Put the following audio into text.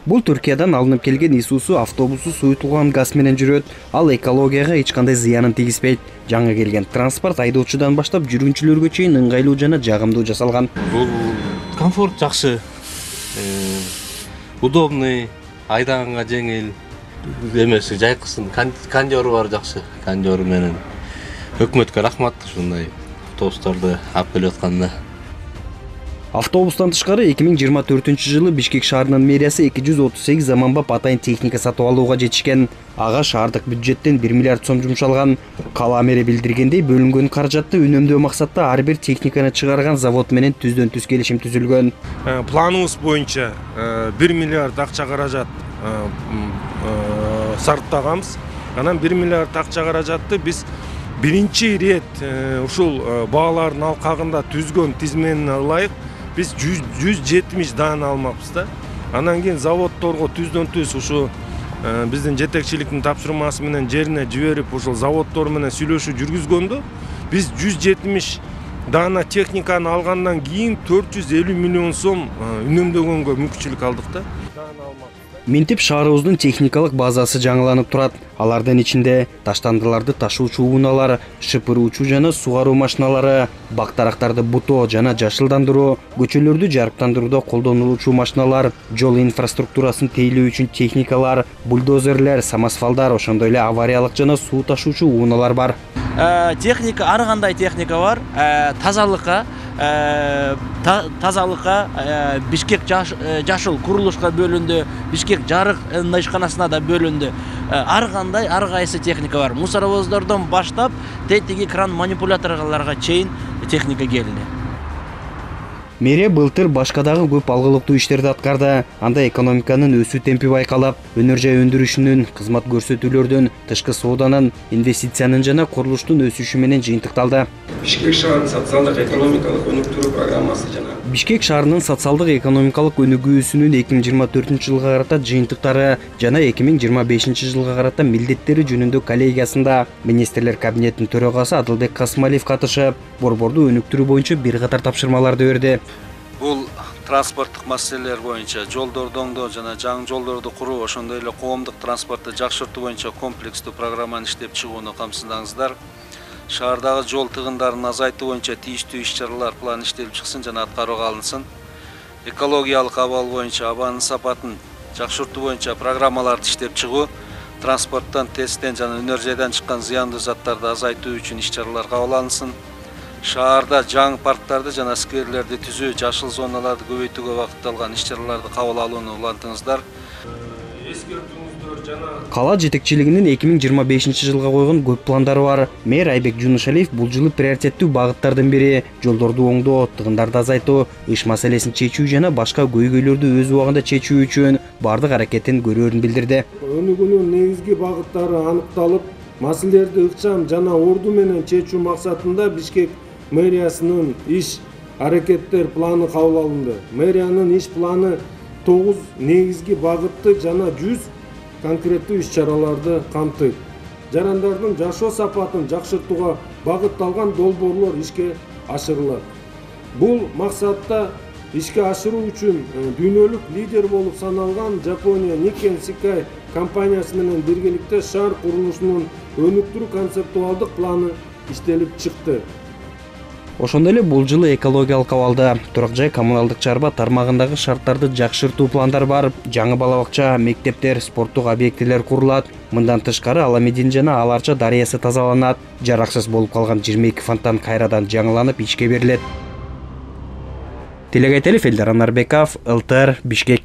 Бул Түркиядан алынып келген Isuzu автобусу суютулган газ менен жүрөт. Ал экологияга эч кандай зыянын тийгизбейт. Жаңы келген транспорт айдоочудан баштап жүргүнчүлөргө чейин ыңгайлуу жана жагымдуу жасалган. Бул комфорт жакшы, удобный, айдаганга жеңил, эмеси жайкысын, кондёру бар жакшы. Кондёру менен өкмөткө рахмат ушундай автобустарды алып келип атканына. Автобустан тышкары 2024-жылы Бишкек шаарынын мэриясы 238 заманбап атайын техника сатып алууга жетишкен. Ага шаардык бюджеттен 1 миллиард сом жумшалган. Кала мэри билдиргендей, бөлүнгөн каражатты үнөмдөө максатта ар бир техниканы чыгарган завод менен түздөн түз келишим түзүлгөн. Планыбыз боюнча 1 миллиард акча каражат сарптаганбыз. Анан 1 миллиард акча каражатты биз биринчи ирет ушул баалардын алкагында түзгөн тизменине ылайык биз 170 даана алмакпыз да. Анан кийин заводдорго түздөн түз ушу биздин жетекчиликтин тапшырмасы менен жерине жиберип ушул заводдор менен сүйлөшүү жүргүзгөндө биз 170 даана техниканы алгандан кийин 450 миллион сом үнөмдөгөнгө мүмкүнчүлүк алдык да. Минтип шаарыбыздын техникалык базасы жаңыланып турат. Алардын ичинде таштандыларды ташуучу унаалар, шыпыруучу жана сугаруу машиналары, бактарактарды бутоо жана жашылдандыруу, көчөлөрдү жарыктандырууда колдонулуучу машиналар, жол инфраструктурасын тейлөө үчүн техникалар, бульдозерлер, самосвалдар, ошондой эле авариялык жана суу ташуучу унаалар бар. Техника, ар кандай техника бар. Тазалыкка Бишкек жашыл курулушка бөлүндү, Бишкек жарык ишканасына да бөлүндү. Ар кандай ар кайсы техника бар. Мусоровоздордон баштап тетиги кран манипуляторлорго чейин техника келди. Мэрия былтыр башка дагы көп алгылыктуу иштерди аткарды. Анда экономиканын өсүү темпи байкалап, өнөр жай өндүрүшүнүн, кызмат көрсөтүүлөрдүн, тышкы сооданын, инвестициянын жана курулуштун өсүшү менен жыйынтыкталды. Бишкек шаарынын социалдык экономикалык өнүктүрүү программасы жана Бишкек шаарынын социалдык экономикалык өнүгүүсүнүн 2024-жылга карата жыйынтыктары жана 2025-жылга карата милдеттери жөнүндө коллегиясында министрлер кабинетинин төрагасы Адылбек Касымалиев катышып, борборду өнүктүрүү боюнча бир катар тапшырмаларды берди. Бул транспорттук маселелер боюнча жолдорду оңдоо жана жаңы жолдорду куруу, ошондой эле коомдук транспортты жакшыртуу боюнча комплекстүү программаны иштеп чыгууну камсыздаңыздар. Шаардагы жол тыгындарын азайтуу боюнча тийиштүү иш-чаралар планы иштелип чыксын жана аткарууга алынсын. Экологиялык абал боюнча абанын сапатын жакшыртуу боюнча программаларды иштеп чыгуу, транспорттон, тесттен жана өнөр жайдан чыккан зыяндуу заттарды азайтуу үчүн иш-чаралар кабыл алынсын. Шаарда жаңы парктарды жана скверлерди түзүү, жашыл зоналарды көбөйтүүгө багытталган иш-чараларды кабыл алууну улантыңыздар. Кала жетекчилигинин 2025-жылга койгон көп пландары бар. Мэр Айбек Жунушалиев бул жылы приоритеттүү багыттардын бири жолдорду оңдоо, тыгындарды азайтуу, иш маселесин чечүү жана башка көйгөйлөрдү өз убагында чечүү үчүн бардык аракетин көрөөрүн билдирди. Өнүгүүнүн негизги багыттары аныкталып, маселелерди ыкчам жана орду менен чечүү максатында Бишкек мэриясынын иш аракеттер планы кабыл алынды. Мэриянын иш планы 9 негизги багытты жана 100 конкреттүү иш-чараларды камтыйт. Жарандардын жашоо сапатын жакшыртууга багытталган долбоорлор ишке ашырылат. Бул максатта ишке ашыруу үчүн дүйнөлүк лидер болуп саналган Жапония Nikken Sekai компаниясы менен биргеликте шаар курулушунун өнүктүрүү концептуалдык планы иштелип чыкты. Ошондой эле бул жылы экологиялык абалда турак жай коммуналдык чарба тармагындагы шарттарды жакшыртуу пландар бар. Жаңы бала бакча, мектептер, спорттук объектилер курулат. Мындан тышкары Аламедин жана Аларча дарыясы тазаланат. Жараксыз болуп калган 22 фонтан кайрадан жаңыланып ишке берилет. Телегайтелев Элдар Анарбеков, ЛТР, Бишкек.